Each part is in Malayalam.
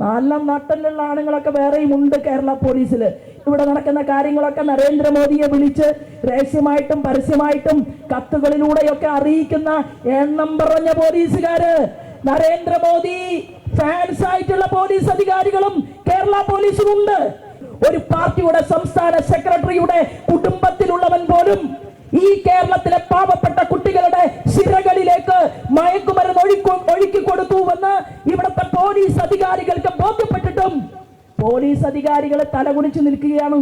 നല്ല നട്ടലുള്ള ആണുങ്ങളൊക്കെ വേറെയും ഉണ്ട് കേരള പോലീസിൽ. ഇവിടെ നടക്കുന്ന കാര്യങ്ങളൊക്കെ നരേന്ദ്രമോദിയെ വിളിച്ച് രഹസ്യമായിട്ടും പരസ്യമായിട്ടും കത്തുകളിലൂടെയൊക്കെ അറിയിക്കുന്ന എണ്ണം പറഞ്ഞ പോലീസുകാര്, നരേന്ദ്രമോദി ഫാൻസ് ആയിട്ടുള്ള പോലീസ് അധികാരികളും കേരള പോലീസിലുണ്ട്. ഒരു പാർട്ടിയുടെ സംസ്ഥാന സെക്രട്ടറിയുടെ കുടുംബത്തിലുള്ളവൻ പോലും ഈ കേരളത്തിലെ പാവപ്പെട്ട കുട്ടികളുടെ സിരകളിലേക്ക് മയക്കുമരുന്ന് ഒഴുക്കി കൊടുത്തുവെന്ന് ഇവിടുത്തെ പോലീസ് അധികാരികൾക്ക് ബോധ്യപ്പെട്ടിട്ടും പോലീസ് അധികാരികൾ തലകുനിച്ച് നിൽക്കുകയാണ്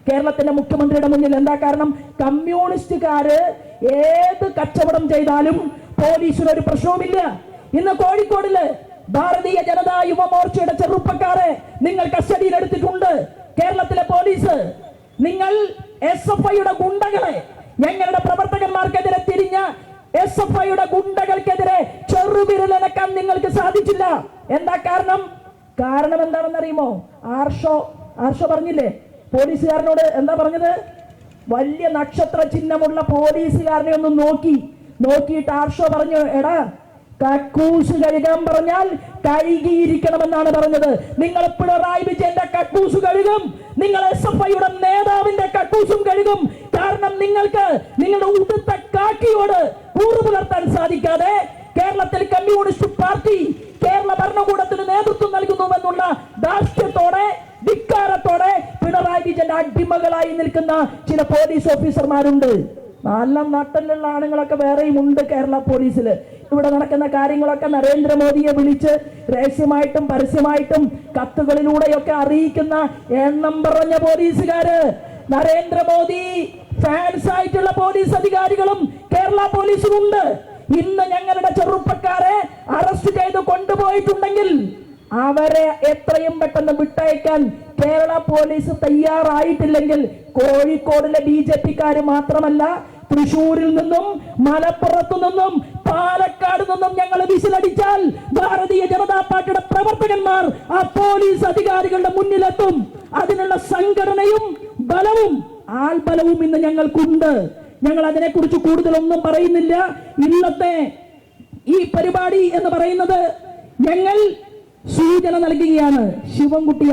കേരളത്തിന്റെ മുഖ്യമന്ത്രിയുടെ മുന്നിൽ. എന്താ കാരണം? കമ്മ്യൂണിസ്റ്റുകാര് ഏത് കച്ചവടം ചെയ്താലും പോലീസിനൊരു പ്രശ്നവുമില്ല. ഇന്ന് കോഴിക്കോടില് ഭാരതീയ ജനതാ യുവമോർച്ചയുടെ ചെറുപ്പക്കാരെ നിങ്ങൾ കസ്റ്റഡിയിൽ എടുത്തിട്ടുണ്ട് കേരളത്തിലെ പോലീസ്. നിങ്ങൾ SFIയുടെ ഗുണ്ടകളെ, ഞങ്ങളുടെ പ്രവർത്തകന്മാർക്കെതിരെ തിരിഞ്ഞ SFIയുടെ ഗുണ്ടകൾക്കെതിരെ ചെറുവിരലനക്കാൻ നിങ്ങൾക്ക് സാധിച്ചില്ല. എന്താ കാരണം? കാരണം എന്താണെന്ന് അറിയുമോ? ആർഷോ പറഞ്ഞില്ലേ പോലീസുകാരനോട്? എന്താ പറഞ്ഞത്? വലിയ നക്ഷത്ര ചിഹ്നമുള്ള പോലീസുകാരനെ ഒന്ന് നോക്കിയിട്ട് ആർഷോ പറഞ്ഞു, എടാ കക്കൂസ് കഴുകാൻ പറഞ്ഞാൽ കഴുകിയിരിക്കണമെന്നാണ് പറഞ്ഞത്. നിങ്ങൾ പിണറായി വിജയന്റെ കക്കൂസ് കഴുകും, നിങ്ങൾ SFIയുടെ നേതാവിന്റെ കക്കൂസും കഴുകും. കാരണം നിങ്ങൾക്ക് നിങ്ങളുടെ ഉടുത്ത കാക്കിയോട് കൂറു പുലർത്താൻ സാധിക്കാതെ കേരളത്തിൽ കമ്മ്യൂണിസ്റ്റ് പാർട്ടി കേരള ഭരണകൂടത്തിന് നേതൃത്വം നൽകുന്നുവെന്നുള്ള ധാർഷ്ട്യത്തോടെ, ധിക്കാരത്തോടെ പിണറായി വിജയന്റെ അടിമകളായി നിൽക്കുന്ന ചില പോലീസ് ഓഫീസർമാരുണ്ട്. നല്ല നട്ടലുള്ള ആണുങ്ങളൊക്കെ വേറെയും ഉണ്ട് കേരള പോലീസിൽ. ഇവിടെ നടക്കുന്ന കാര്യങ്ങളൊക്കെ നരേന്ദ്രമോദിയെ വിളിച്ച് രഹസ്യമായിട്ടും പരസ്യമായിട്ടും കത്തുകളിലൂടെയൊക്കെ അറിയിക്കുന്ന എണ്ണം പറഞ്ഞ പോലീസുകാര്, നരേന്ദ്രമോദി ഫാൻസ് ആയിട്ടുള്ള പോലീസ് അധികാരികളും കേരള പോലീസിലുണ്ട്. ഇന്ന് ഞങ്ങളുടെ ചെറുപ്പക്കാരെ അറസ്റ്റ് ചെയ്ത് കൊണ്ടുപോയിട്ടുണ്ടെങ്കിൽ അവരെ എത്രയും പെട്ടെന്ന് വിട്ടയക്കാൻ കേരള പോലീസ് തയ്യാറായിട്ടില്ലെങ്കിൽ കോഴിക്കോടിലെ BJP-ക്കാര് മാത്രമല്ല, തൃശൂരിൽ നിന്നും മലപ്പുറത്തു നിന്നും പാലക്കാട് നിന്നും ഞങ്ങൾ വിസിലടിച്ചാൽ ഭാരതീയ ജനതാ പാർട്ടിയുടെ പ്രവർത്തകന്മാർ ആ പോലീസ് അധികാരികളുടെ മുന്നിലെത്തും. അതിനുള്ള സംഘടനയും ബലവും ആൾബലവും ഇന്ന് ഞങ്ങൾക്കുണ്ട്. ഞങ്ങൾ അതിനെക്കുറിച്ച് കൂടുതലൊന്നും പറയുന്നില്ല. ഇന്നത്തെ ഈ പരിപാടി എന്ന് പറയുന്നത് ഞങ്ങൾ സൂചന നൽകുകയാണ്. ശിവൻകുട്ടി